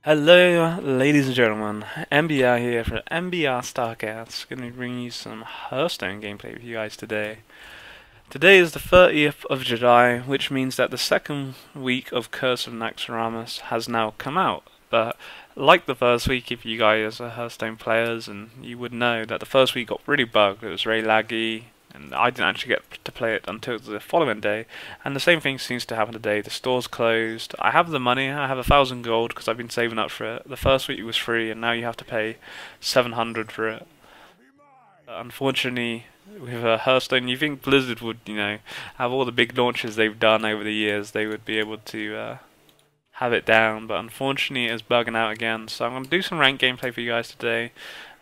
Hello, ladies and gentlemen. MBR here for MBR Starcast. Going to bring you some Hearthstone gameplay for you guys today. Today is the 30th of July, which means that the second week of Curse of Naxxramas has now come out. But like the first week, if you guys are Hearthstone players, and you would know that the first week got really bugged. It was very laggy, and I didn't actually get to play it until the following day. And the same thing seems to happen today. The store's closed. I have the money. I have 1,000 gold because I've been saving up for it. The first week was free, and now you have to pay 700 for it. Unfortunately, with Hearthstone, you think Blizzard would, have all the big launches they've done over the years, they would be able to have it down. But unfortunately, it's bugging out again. So I'm going to do some ranked gameplay for you guys today.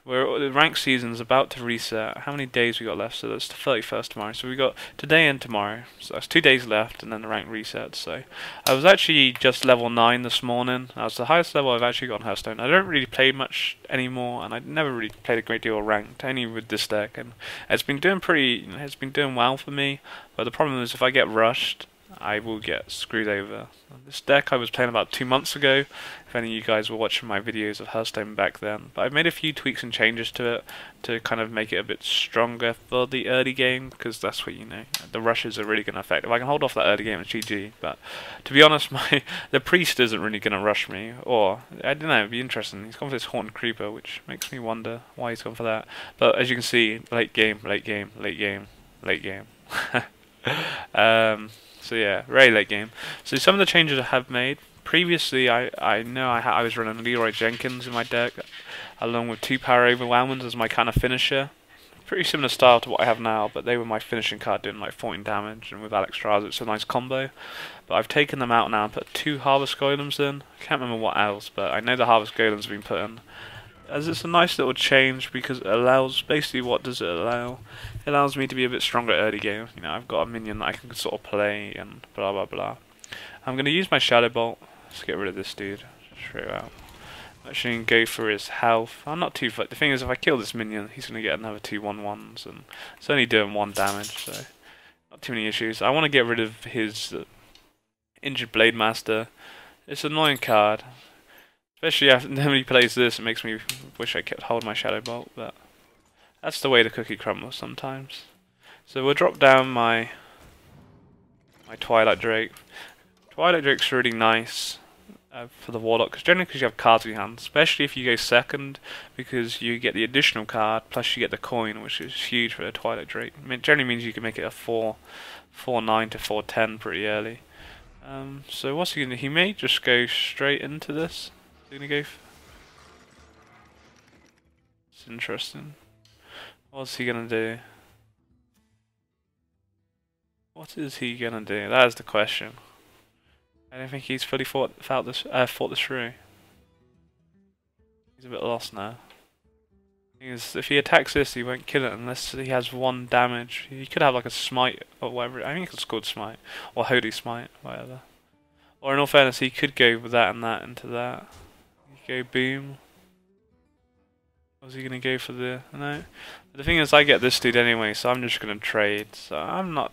The rank season's about to reset. How many days we got left? So that's the 31st tomorrow. So we got today and tomorrow. So that's 2 days left, and then the rank resets. So I was actually just level 9 this morning. That was the highest level I've actually got on Hearthstone. I don't really play much anymore, and I never really played a great deal of ranked, only with this deck. And it's been doing it's been doing well for me. But the problem is if I get rushed, I will get screwed over. This deck I was playing about 2 months ago, if any of you guys were watching my videos of Hearthstone back then. But I've made a few tweaks and changes to it to kind of make it a bit stronger for the early game, because that's what the rushes are really going to affect. If I can hold off that early game, it's GG. But to be honest, the priest isn't really going to rush me, or I don't know, it'd be interesting. He's gone for this Haunted Creeper, which makes me wonder why he's gone for that. But as you can see, late game, late game, late game, late game. So yeah, very late game. So some of the changes I have made. Previously, I know I was running Leroy Jenkins in my deck, along with 2 Power Overwhelmings as my kind of finisher. Pretty similar style to what I have now, but they were my finishing card doing like 14 damage, and with Alex Strauss it's a nice combo. But I've taken them out now and put 2 Harvest Golems in. I can't remember what else, but I know the Harvest Golems have been put in. As it's a nice little change because it allows, basically what does it allow? It allows me to be a bit stronger early game. I've got a minion that I can sort of play and blah blah blah. I'm going to use my Shadow Bolt. Let's get rid of this dude straight out. Actually, can go for his health. I'm not too fucked. The thing is, if I kill this minion, he's going to get another 2/1/1s, and it's only doing 1 damage, so not too many issues. I want to get rid of his Injured Blade Master. It's an annoying card. Especially after nobody plays this, it makes me wish I kept hold my Shadow Bolt, but that's the way the cookie crumbles sometimes. So we'll drop down my Twilight Drake. Twilight Drake's really nice for the Warlock, because generally you have cards in your hand, especially if you go second, because you get the additional card, plus you get the coin, which is huge for the Twilight Drake. It generally means you can make it a 4/9 to 4/10 pretty early. So what's he going to do? He may just go straight into this. Gonna go. It's interesting. What's he gonna do? What is he gonna do? That is the question. I don't think he's fully thought this through. He's a bit lost now. Because if he attacks this, he won't kill it unless he has 1 damage. He could have like a smite or whatever. I think it's called smite or holy smite, whatever. Or in all fairness, he could go with that and that into that. Go boom. Was he gonna go for the no? But the thing is, I get this dude anyway, so I'm just gonna trade. So I'm not.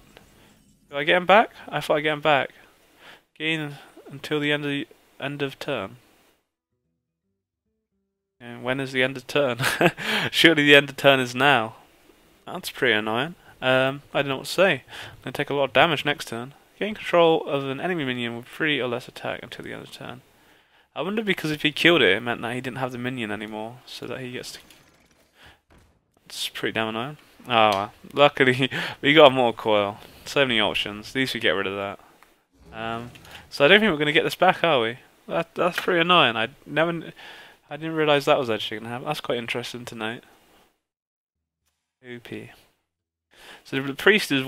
Do I get him back? I thought I get him back. Gain until the end of turn. And when is the end of turn? Surely the end of turn is now. That's pretty annoying. I don't know what to say. I'm gonna take a lot of damage next turn. Gain control of an enemy minion with 3 or less attack until the end of turn. I wonder because if he killed it, it meant that he didn't have the minion anymore, so that he gets to... It's pretty damn annoying. Oh well. Luckily, we got a Mortal Coil. So many options. At least we get rid of that. So I don't think we're going to get this back, are we? That's pretty annoying. I didn't realise that was actually going to happen. That's quite interesting to note. OP. So the priest is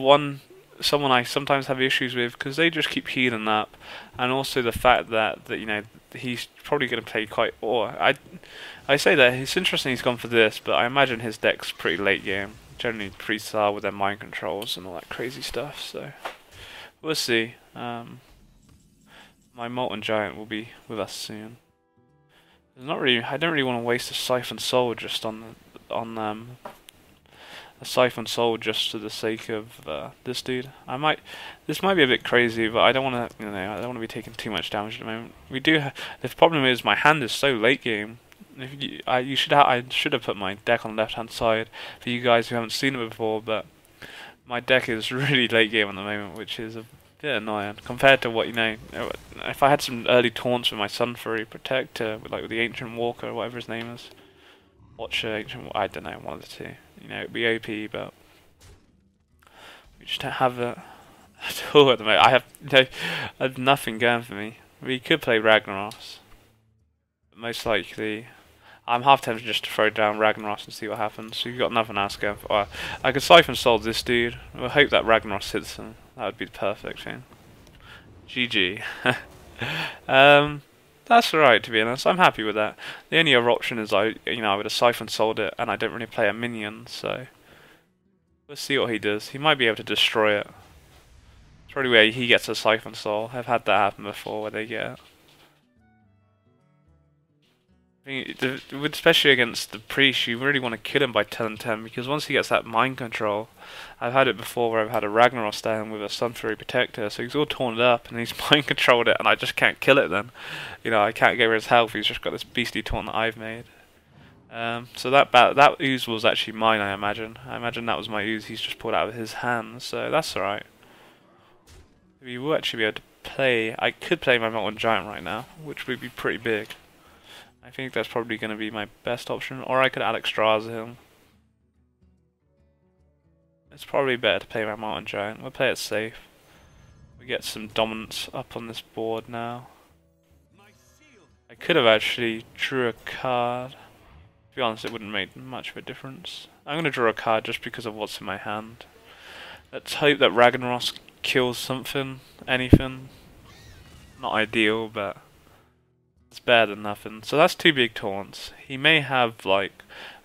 someone I sometimes have issues with because they just keep healing up, and also the fact that he's probably going to play quite. Or I say that it's interesting he's gone for this, but I imagine his deck's pretty late game. Generally, priests are with their mind controls and all that crazy stuff. So we'll see. My Molten Giant will be with us soon. There's not really. I don't really want to waste a Siphon Soul just on a Siphon Soul just for the sake of this dude. This might be a bit crazy, but I don't want to, I don't want to be taking too much damage at the moment. The problem is my hand is so late game. I should have put my deck on the left hand side for you guys who haven't seen it before, but my deck is really late game at the moment, which is a bit annoying compared to what if I had some early taunts with my Sun Fury Protector, with the Ancient Walker or whatever his name is, Watcher, Ancient, I don't know, one of the two. It'd be OP, but we just don't have it at all at the moment. I have nothing going for me. We could play Ragnaros, but most likely I'm half tempted just to throw down Ragnaros and see what happens. You've got nothing else going for. I could Siphon Soul this dude. We'll hope that Ragnaros hits him. That would be the perfect thing. GG. That's alright, to be honest. I'm happy with that. The only other option is I would have Siphon Souled it, and I don't really play a minion, so we'll see what he does. He might be able to destroy it. It's probably where he gets a Siphon Soul. I've had that happen before, where they get it. Especially against the priest, you really want to kill him by 10-10, because once he gets that mind control, I've had it before where I've had a Ragnaros down with a Sun Fury Protector, so he's all torn up and he's mind controlled it, and I just can't kill it then. I can't get rid of his health, he's just got this beastly taunt that I've made. So that ooze was actually mine, I imagine. I imagine that was my ooze he's just pulled out of his hand, so that's alright. We will actually be able to play, I could play my Molten Giant right now, which would be pretty big. I think that's probably going to be my best option, or I could Alexstrasza him. It's probably better to play my Mountain Giant. We'll play it safe. We get some dominance up on this board now. I could have actually drew a card. To be honest, it wouldn't make much of a difference. I'm going to draw a card just because of what's in my hand. Let's hope that Ragnaros kills something, anything. Not ideal, but it's better than nothing. So that's two big taunts. He may have a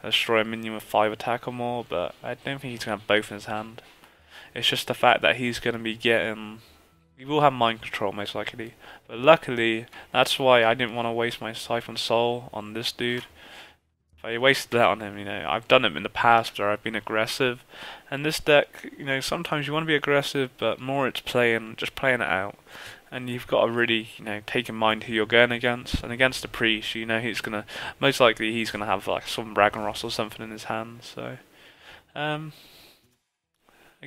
destroy a minion with 5 attack or more, but I don't think he's going to have both in his hand. It's just the fact that he's going to be getting... He will have mind control most likely. But luckily, that's why I didn't want to waste my Siphon Soul on this dude. If I wasted that on him, I've done it in the past where I've been aggressive. And this deck, sometimes you want to be aggressive, but more it's just playing it out. And you've got to really, take in mind who you're going against. And against the priest, he's gonna most likely have some Ragnaros or something in his hand. So, I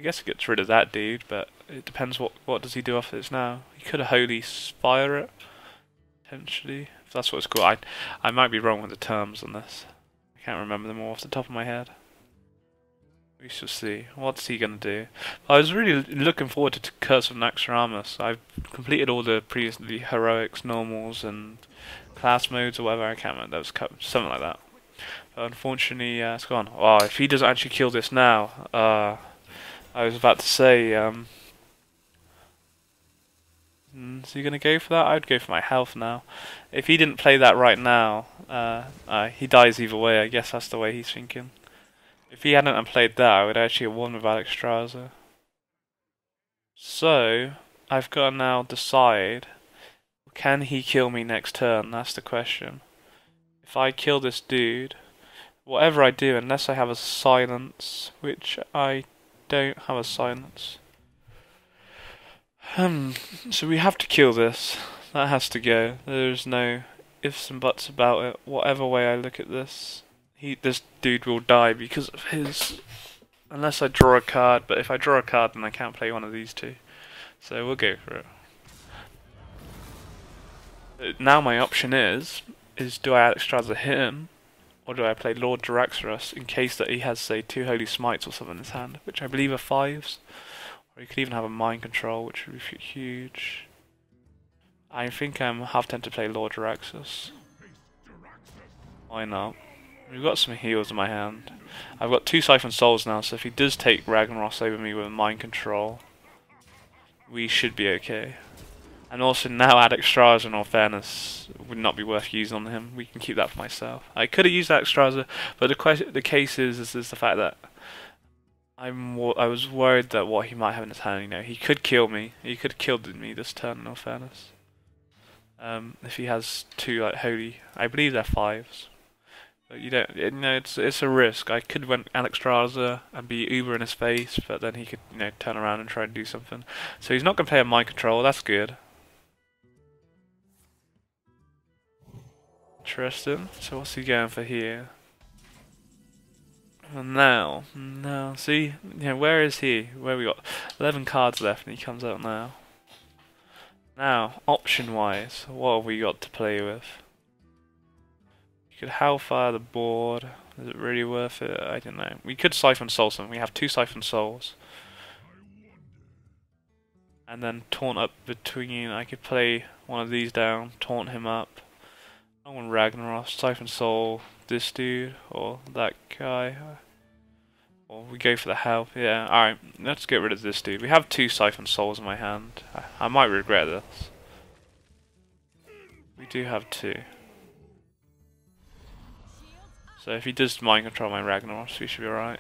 guess it gets rid of that dude, but it depends what does he do off this now. He could have Holy Spire it potentially, if that's what it's called. I might be wrong with the terms on this. I can't remember them all off the top of my head. We shall see. What's he going to do? I was really looking forward to Curse of Naxxramas. I've completed all the previously heroics, normals, and class modes or whatever. I can't remember. That was something like that. But unfortunately, it's gone. Oh, if he doesn't actually kill this now, I was about to say, is he going to go for that? I'd go for my health now. If he didn't play that right now, he dies either way. I guess that's the way he's thinking. If he hadn't played that, I would actually have won with Alexstrasza. So, I've got to now decide, can he kill me next turn? That's the question. If I kill this dude, whatever I do, unless I have a silence, which I don't have a silence. So we have to kill this. That has to go. There's no ifs and buts about it. Whatever way I look at this. This dude will die because of his... Unless I draw a card, but if I draw a card then I can't play one of these two. So we'll go for it. Now my option is do I Alexstrasza hit him, or do I play Lord Jaraxxurus in case that he has, say, 2 Holy Smites or something in his hand, which I believe are 5s. Or he could even have a Mind Control, which would be huge. I think I'm half tempted to play Lord Jaraxxurus. Why not? We've got some heals in my hand. I've got 2 Siphon Souls now, so if he does take Ragnaros over me with Mind Control, we should be okay. And also now Alexstrasza, in all fairness, would not be worth using on him. We can keep that for myself. I could have used Alexstrasza, but the case is the fact that I was worried that what he might have in his hand, he could kill me. He could have killed me this turn, in all fairness. If he has 2 holy, I believe they're 5s. But you don't, you know, it's a risk. I could went Alexstrasza and be Uber in his face, but then he could, you know, turn around and try and do something. So he's not going to play a mind control, that's good. Interesting. So what's he going for here? And now, see, you know, where is he? Where we got 11 cards left and he comes out now. Now, option-wise, what have we got to play with? You could Hellfire the board. Is it really worth it? I don't know. We could Siphon Soul something. We have 2 Siphon Souls. And then taunt up between. I could play one of these down, taunt him up. I want Ragnaros, Siphon Soul, this dude, or that guy. Or we go for the help. Yeah, alright, let's get rid of this dude. We have 2 Siphon Souls in my hand. I might regret this. We do have 2. So if he does mind control my Ragnaros, we should be alright.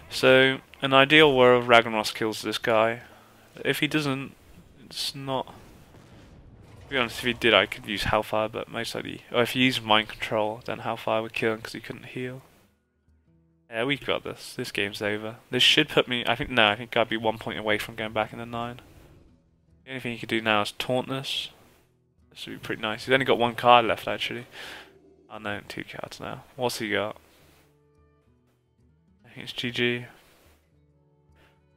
So, an ideal world, Ragnaros kills this guy. If he doesn't, it's not... To be honest, if he did, I could use Hellfire, but most likely... Or if he used mind control, then Hellfire would kill him because he couldn't heal. Yeah, we've got this. This game's over. This should put me... I think I'd be 1 point away from going back in the 9. The only thing he could do now is taunt this. This would be pretty nice. He's only got 1 card left, actually. Oh no, 2 cards now. What's he got? I think it's GG.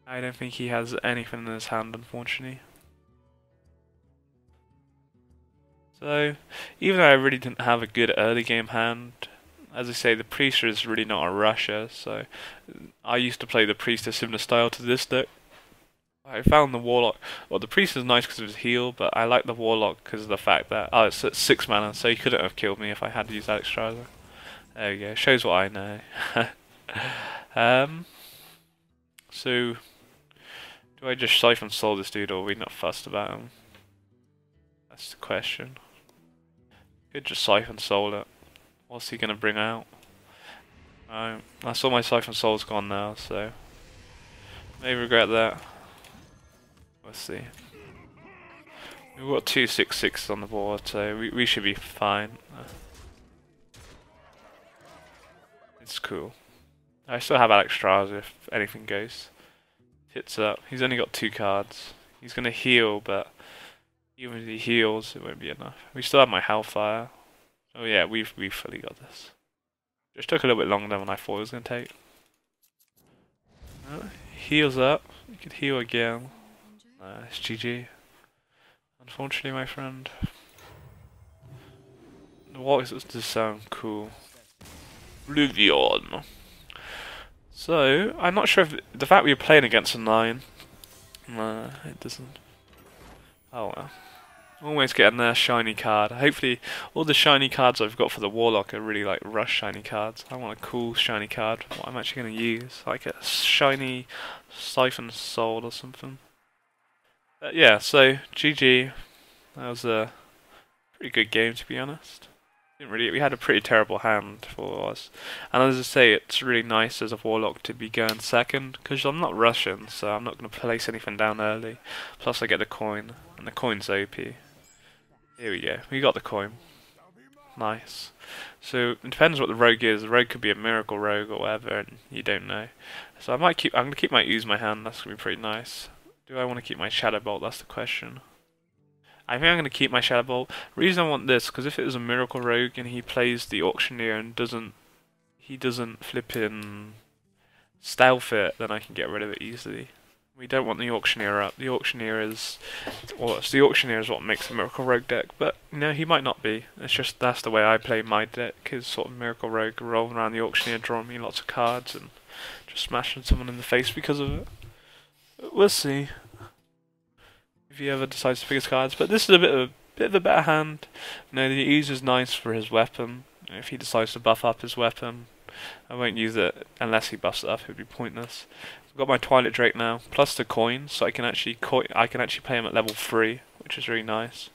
I don't think he has anything in his hand, unfortunately. So, even though I really didn't have a good early game hand, as I say, the Priest is really not a rusher, so I used to play the Priest a similar style to this deck. I found the Warlock, well, the Priest is nice because of his heal, but I like the Warlock because of the fact that, oh, it's at 6 mana, so he couldn't have killed me if I had to use Alexstrasza. There we go, shows what I know. So, do I just Siphon Soul this dude, or are we not fussed about him? That's the question. Could just Siphon Soul it. What's he gonna bring out? I saw my Siphon Soul's gone now, so may regret that. Let's see. We've got 2 6/6s on the board, so we should be fine. It's cool. I still have Alexstrasza if anything goes. Hits up. He's only got 2 cards. He's gonna heal, but even if he heals, it won't be enough. We still have my Hellfire. Oh yeah, we've fully got this. Just took a little bit longer than I thought it was gonna take. Heals up. You could heal again. It's GG. Unfortunately, my friend. What does this sound cool? Oblivion. So, I'm not sure if the fact we were playing against a 9. It doesn't. Oh well. Always getting their shiny card. Hopefully, all the shiny cards I've got for the Warlock are really like rush shiny cards. I want a cool shiny card. What I'm actually going to use, like a shiny Siphon Soul or something. But yeah, so GG. That was a pretty good game, to be honest. We had a pretty terrible hand for us. And as I say, it's really nice as a Warlock to be going second, because I'm not rushing, so I'm not going to place anything down early. Plus I get the coin, and the coin's OP. Here we go, we got the coin. Nice. So it depends what the rogue is. The rogue could be a miracle rogue or whatever, and you don't know. So I'm going to keep my Ooze in my hand, that's going to be pretty nice. Do I want to keep my Shadow Bolt? That's the question. I think I'm going to keep my Shadow Bolt. The reason I want this, because if it was a Miracle Rogue and he plays the Auctioneer and he doesn't flip in Stealth it, then I can get rid of it easily. We don't want the Auctioneer up. The Auctioneer is what makes a Miracle Rogue deck, but you know, he might not be. It's just that's the way I play my deck, is sort of Miracle Rogue, rolling around the Auctioneer, drawing me lots of cards and just smashing someone in the face because of it. We'll see if he ever decides to pick his cards, but this is a bit of a better hand. You know, the Ooze is nice for his weapon. If he decides to buff up his weapon, I won't use it unless he buffs it up. It would be pointless. I've got my Twilight Drake now, plus the coin, so I can actually play him at level 3, which is really nice.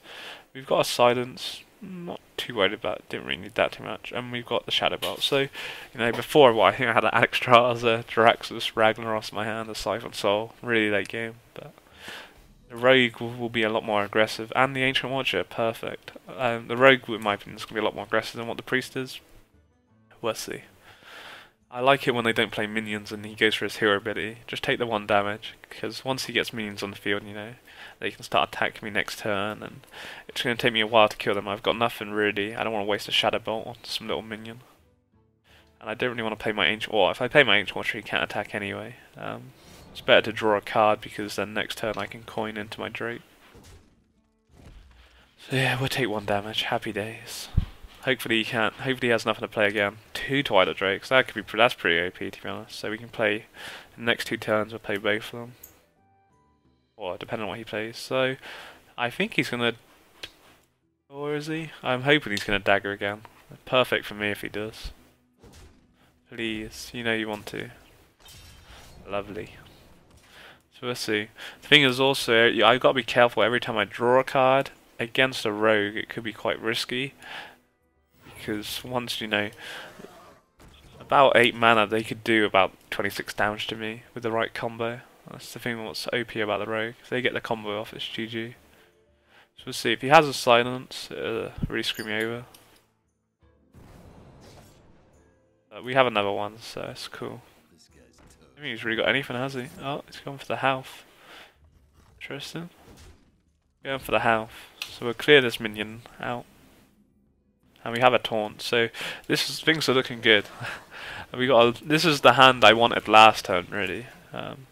We've got a Silence. Not too worried about it, didn't really need that too much, and we've got the Shadow Bolt. So, you know, before I think I had an Alexstrasza, Draxus, Ragnaros in my hand, a Siphon Soul, really late game, but the Rogue will be a lot more aggressive, and the Ancient Watcher, perfect. The Rogue, in my opinion, is going to be a lot more aggressive than what the Priest is. we'll see. I like it when they don't play minions and he goes for his hero ability. Just take the 1 damage, because once he gets minions on the field, you know, they can start attacking me next turn, and it's going to take me a while to kill them. I've got nothing really. I don't want to waste a Shadow Bolt on some little minion. And I don't really want to play my Ancient Watcher. If I play my Ancient Watcher, he can't attack anyway. It's better to draw a card, because then next turn I can coin into my Drake. So yeah, we'll take 1 damage. Happy days. Hopefully he can't. Hopefully he has nothing to play again. 2 Twilight Drakes. That could be. That's pretty OP, to be honest. So we can play the next 2 turns. We'll play both of them, or depending on what he plays. So I think he's gonna. Or is he? I'm hoping he's gonna dagger again. Perfect for me if he does. Please, you know you want to. Lovely. So we'll see. The thing is also, I've got to be careful every time I draw a card against a rogue. It could be quite risky. Because once, you know, about 8 mana, they could do about 26 damage to me with the right combo. That's the thing what's OP about the rogue. If they get the combo off, it's GG. So we'll see. If he has a silence, it'll really screw me over. We have another one, so it's cool. I mean, he's really got anything, has he? Oh, he's going for the health. Interesting. Going for the health. So we'll clear this minion out. And we have a taunt, so things are looking good. This is the hand I wanted last turn, really.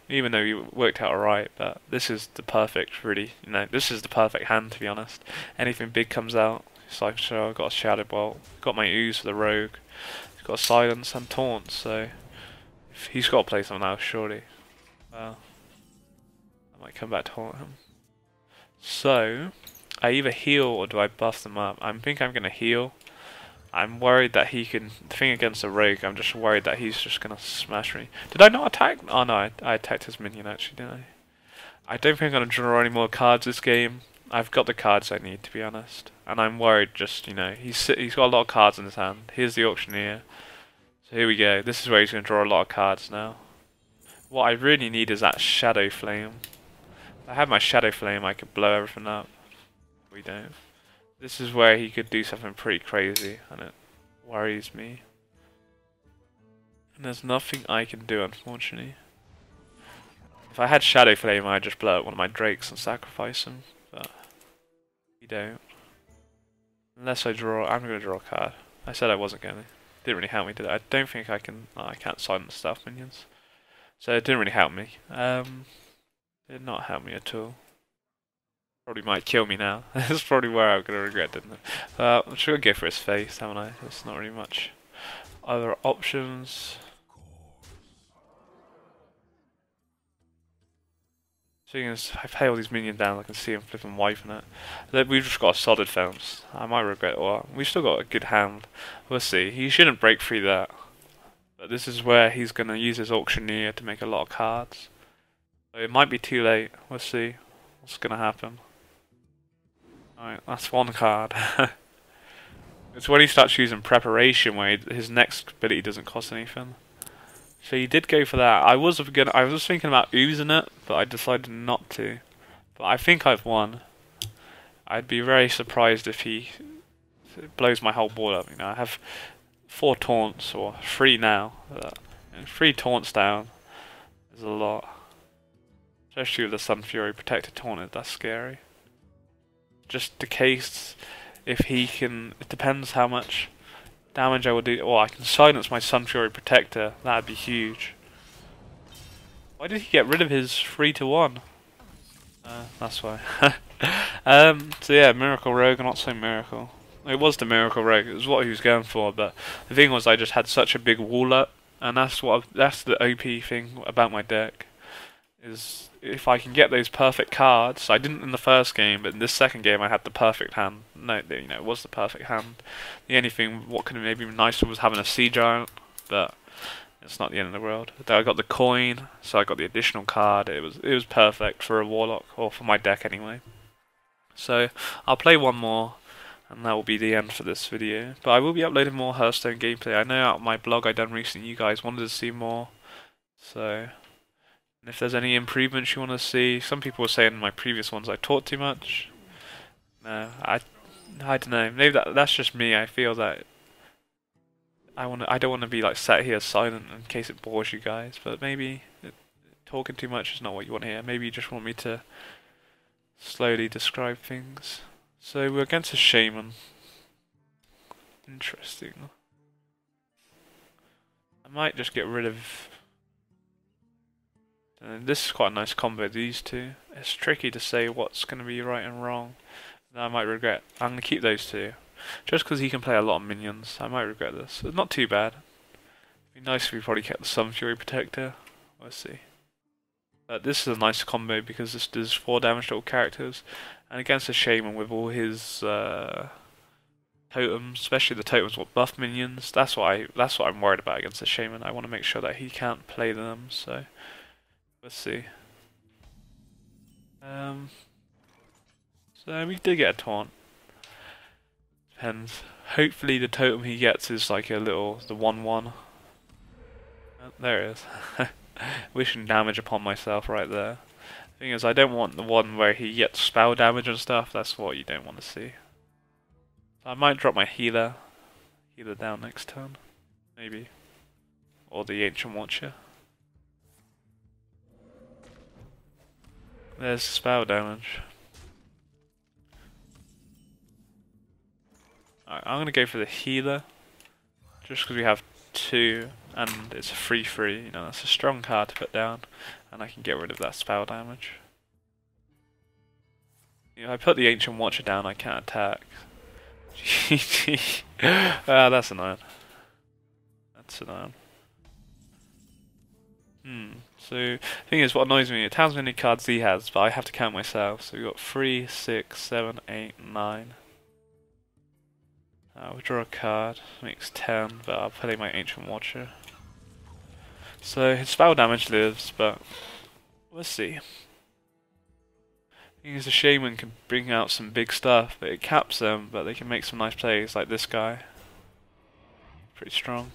Even though you worked out alright, but this is the perfect, really. You know, this is the perfect hand, to be honest. Anything big comes out. It's like, sure, I've got a Shadow Bolt, got my Ooze for the rogue, got a silence and taunt. So he's got to play something else, surely. Well, I might come back to haunt him. So I either heal or do I buff them up? I think I'm gonna heal. I'm worried that he can. The thing against the rogue, I'm just worried that he's just gonna smash me. Did I not attack? Oh no, I attacked his minion actually, didn't I don't think I'm gonna draw any more cards this game. I've got the cards I need, to be honest, and I'm worried. Just, you know, he's got a lot of cards in his hand. Here's the Auctioneer. So here we go. This is where he's gonna draw a lot of cards now. What I really need is that Shadow Flame. If I had my Shadow Flame, I could blow everything up. We don't. This is where he could do something pretty crazy, and it worries me. And there's nothing I can do, unfortunately. If I had Shadow Flame, I'd just blow up one of my Drakes and sacrifice him, but we don't. Unless I draw. I'm going to draw a card. I said I wasn't going to. Didn't really help me, did it? I don't think I can. Oh, I can't silence stealth minions. So it didn't really help me. Did not help me at all. Probably might kill me now. That's probably where I'm going to regret, didn't it? I'm sure I'll go for his face, haven't I? There's not really much other options. Seeing as I play all these minions down, I can see him flipping wiping it. We've just got a solid films. I might regret it, or we've still got a good hand. We'll see. He shouldn't break through that. But this is where he's going to use his Auctioneer to make a lot of cards. So it might be too late. We'll see what's going to happen. Alright, that's one card. It's when he starts using Preparation where his next ability doesn't cost anything. So he did go for that. I was thinking about oozing it, but I decided not to. But I think I've won. I'd be very surprised if he blows my whole board up. You know, I have 4 taunts, or 3 now. 3 taunts down is a lot. Especially with the Sun Fury protected taunted, that's scary. Just the case if he can. It depends how much damage I will do. Oh, I can silence my Sun Fury Protector. That'd be huge. Why did he get rid of his 3-1? That's why. So yeah, Miracle Rogue, not so Miracle. It was the Miracle Rogue. It was what he was going for. But the thing was, I just had such a big Warlock, and that's the OP thing about my deck. Is if I can get those perfect cards. I didn't in the first game, but in this second game I had the perfect hand. No, you know, it was the perfect hand. The only thing, what could have maybe been nicer was having a Sea Giant, but it's not the end of the world. Then I got the coin, so I got the additional card. It was perfect for a Warlock, or for my deck anyway. So I'll play one more, and that will be the end for this video. But I will be uploading more Hearthstone gameplay. I know out of my blog I done recently, you guys wanted to see more, so. If there's any improvements you want to see, some people were saying in my previous ones I talk too much. No, I don't know. Maybe that's just me. I feel that I don't want to be like sat here silent in case it bores you guys, but maybe talking too much is not what you want to hear. Maybe you just want me to slowly describe things. So we're against a shaman. Interesting. I might just get rid of... this is quite a nice combo, these two. It's tricky to say what's going to be right and wrong. I might regret. I'm going to keep those two. Just because he can play a lot of minions. I might regret this. It's not too bad. It'd be nice if we probably kept the Sun Fury Protector. We'll see. But this is a nice combo because this does 4 damage to all characters. And against a Shaman with all his totems, especially the totems with buff minions, that's what I'm worried about against the Shaman. I want to make sure that he can't play them, so we'll see. So we did get a taunt. Depends. Hopefully the totem he gets is like the 1/1. There it is. Wishing damage upon myself right there. Thing is, I don't want the one where he gets spell damage and stuff. That's what you don't want to see. So I might drop my healer down next turn, maybe, or the Ancient Watcher. There's spell damage. Alright, I'm gonna go for the healer, just because we have 2 and it's a 3/3. You know, that's a strong card to put down, and I can get rid of that spell damage. You know, I put the Ancient Watcher down, I can't attack. GG. That's annoying. That's annoying. So, the thing is, what annoys me, it tells me how many cards he has, but I have to count myself. So we've got 3, 6, 7, 8, 9. We'll draw a card, makes 10, but I'll play my Ancient Watcher. So his spell damage lives, but we'll see. The thing is, the Shaman can bring out some big stuff, but it caps them, but they can make some nice plays, like this guy. Pretty strong.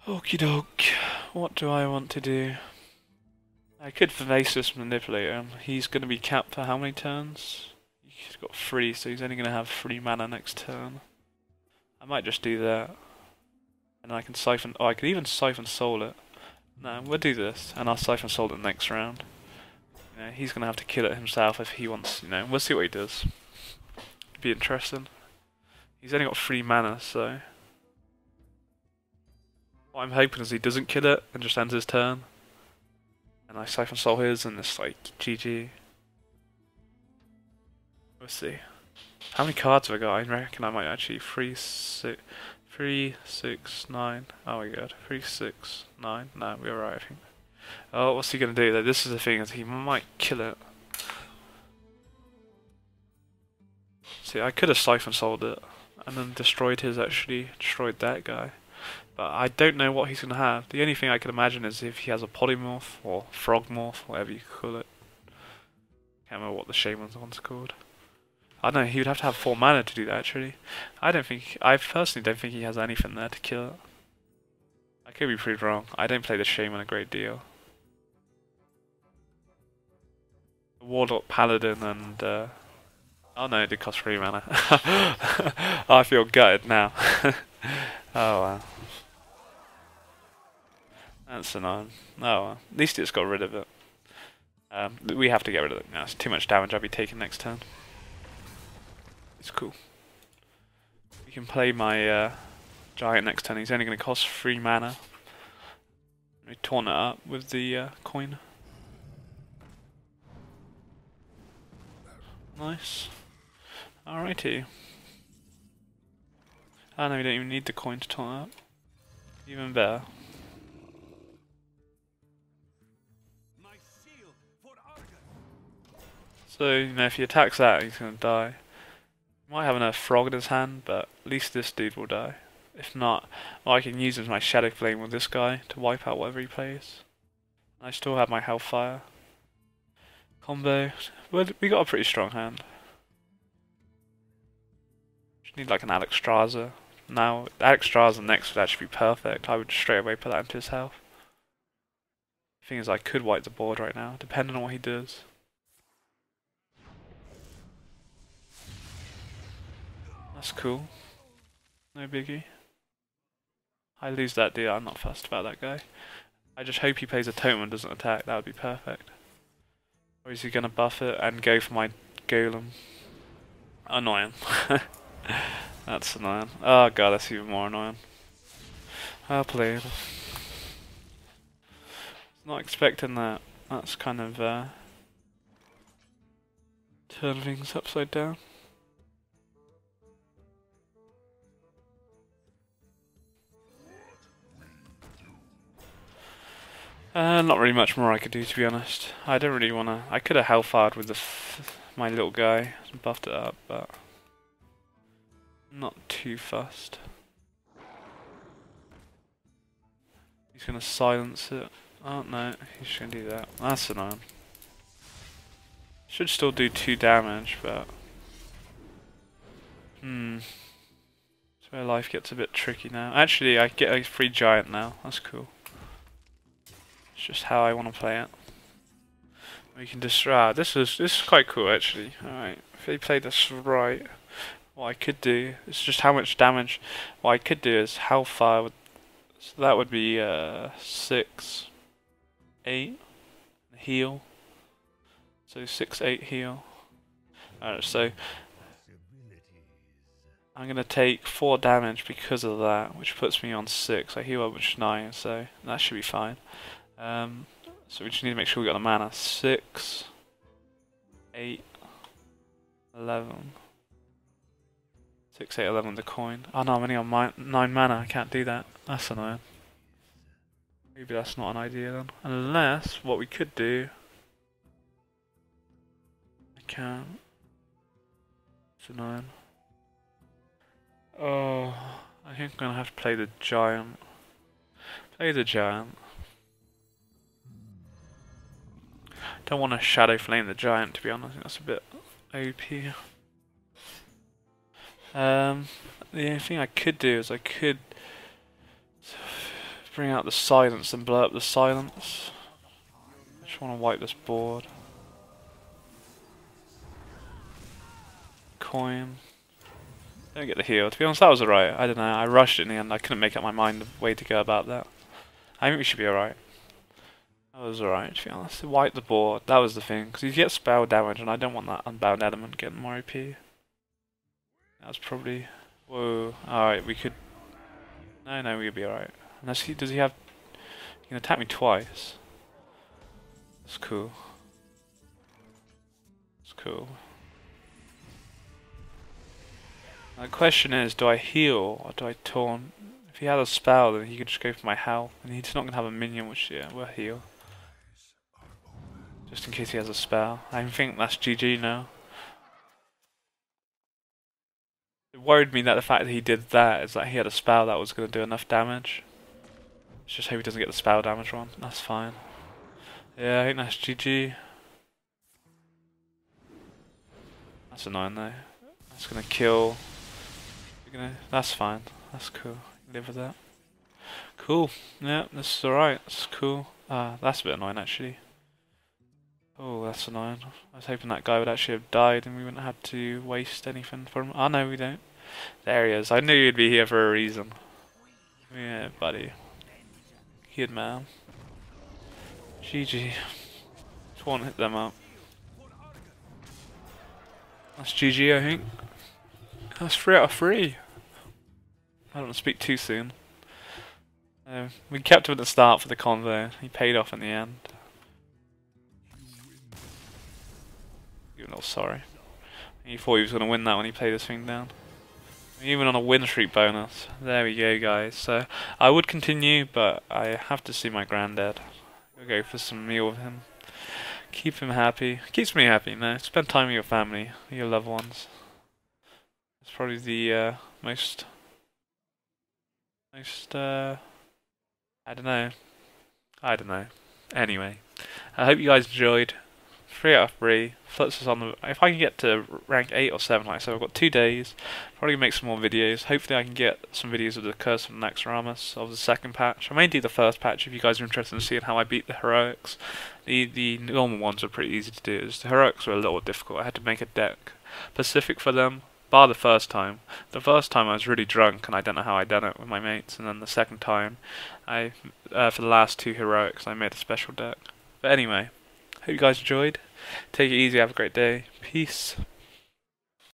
Okie doke, what do I want to do? I could Vivacious Manipulate him. He's going to be capped for how many turns? He's got 3, so he's only going to have 3 mana next turn. I might just do that. And I can Siphon... oh, I could even Siphon Soul it. No, we'll do this, and I'll Siphon Soul it next round. You know, he's going to have to kill it himself if he wants, you know, we'll see what he does. It'd be interesting. He's only got 3 mana, so... what I'm hoping is he doesn't kill it and just ends his turn. And I Siphon Soul his, and it's like, GG. We'll see. How many cards have I got? I reckon I might actually 3, 6, 9. Oh my god, 3, 6, 9. No, we're right, I think. Oh, what's he gonna do though? This is the thing, is he might kill it. See, I could have Siphon Souled it and then destroyed that guy. But I don't know what he's gonna have. The only thing I can imagine is if he has a Polymorph or Frogmorph, whatever you call it. Can't remember what the Shaman's one's called. I don't know, he would have to have 4 mana to do that actually. I personally don't think he has anything there to kill it. I could be proved wrong. I don't play the Shaman a great deal. The Warlock Paladin and oh no, it did cost 3 mana. I feel gutted now. Oh wow. That's annoying. Oh well. At least it's got rid of it. We have to get rid of it now. It's too much damage I'll be taking next turn. It's cool. We can play my Giant next turn. He's only going to cost 3 mana. We taunt it up with the coin. Nice. Alrighty. Oh no, we don't even need the coin to taunt up. Even better. So, you know, if he attacks that, he's going to die. He might have enough frog in his hand, but at least this dude will die. If not, well, I can use my Shadow Flame with this guy to wipe out whatever he plays. I still have my Hellfire. Combo. Well, we got a pretty strong hand. Just need like an Alexstrasza. Now, Alexstrasza next would actually be perfect. I would straight away put that into his health. The thing is, I could wipe the board right now, depending on what he does. That's cool. No biggie. I lose that deal. I'm not fussed about that guy. I just hope he plays a totem and doesn't attack. That would be perfect. Or is he going to buff it and go for my golem? Annoying. That's annoying. Oh god, that's even more annoying. Well played. Not expecting that. That's kind of turn things upside down. Not really much more I could do, to be honest. I don't really want to. I could have hellfired with my little guy and buffed it up, but I'm not too fussed. He's gonna silence it. Oh no, he's just gonna do that. That's annoying. Should still do 2 damage, but that's where life gets a bit tricky now. Actually, I get a free giant now. That's cool. It's just how I want to play it. We can destroy. This is quite cool actually. Alright, if they play this right, what I could do is just how much damage. What I could do is how far would. So that would be 6, 8 heal. So 6, 8 heal. Alright, so I'm gonna take 4 damage because of that, which puts me on 6. I heal up, which is 9, so that should be fine. So we just need to make sure we got the mana. 6, 8, 11. 6, 8, 11 the coin. Oh no, I'm only on 9 mana, I can't do that. That's annoying. Maybe that's not an idea then. Unless, what we could do... I can't. It's annoying. Oh, I think I'm gonna have to play the giant. Play the giant. Don't want to shadow flame the giant, to be honest. I think that's a bit OP. The only thing I could do is I could bring out the silence and blow up the silence. I just want to wipe this board. Coin. Don't get the heal. To be honest, that was alright. I don't know. I rushed it in the end. I couldn't make up my mind the way to go about that. I think we should be alright. That was alright, to be honest. Wipe the board. That was the thing. Because you get spell damage, and I don't want that unbound element getting more OP. That was probably... Whoa. Alright, we could... No, we'd be alright. Unless he... Does he have... He can attack me twice. That's cool. That's cool. Now the question is, do I heal or do I taunt? If he had a spell, then he could just go for my health. And he's not going to have a minion, which, yeah, we'll heal. Just in case he has a spell. I think that's GG now. It worried me that the fact that he did that is that he had a spell that was going to do enough damage. Let's just hope he doesn't get the spell damage one. That's fine. Yeah, I think that's GG. That's annoying though. That's going to kill... That's fine. That's cool. Live with that. Cool. Yeah, this is alright. That's cool. That's a bit annoying actually. Oh, that's annoying. I was hoping that guy would actually have died and we wouldn't have to waste anything for him. Oh no, we don't. There he is. I knew you'd be here for a reason. Yeah, buddy. Good man. GG. Just want to hit them up. That's GG, I think. That's 3 out of 3. I don't want to speak too soon. We kept him at the start for the convo. He paid off in the end. Even though sorry. He thought he was going to win that when he played this thing down. Even on a win streak bonus. There we go, guys. So I would continue, but I have to see my granddad. I'll go for some meal with him. Keep him happy. Keeps me happy, no. Spend time with your family, your loved ones. It's probably the most I don't know. Anyway, I hope you guys enjoyed. 3 out of 3. Flux is on the... If I can get to rank 8 or 7, like I said, I've got 2 days. Probably make some more videos. Hopefully I can get some videos of the Curse of Naxxramas of the second patch. I may do the first patch if you guys are interested in seeing how I beat the heroics. The normal ones are pretty easy to do. The heroics were a little difficult. I had to make a deck specific for them. bar the first time. The first time I was really drunk and I don't know how I done it with my mates, and then the second time, I for the last two heroics I made a special deck. But anyway, hope you guys enjoyed. Take it easy, have a great day. Peace.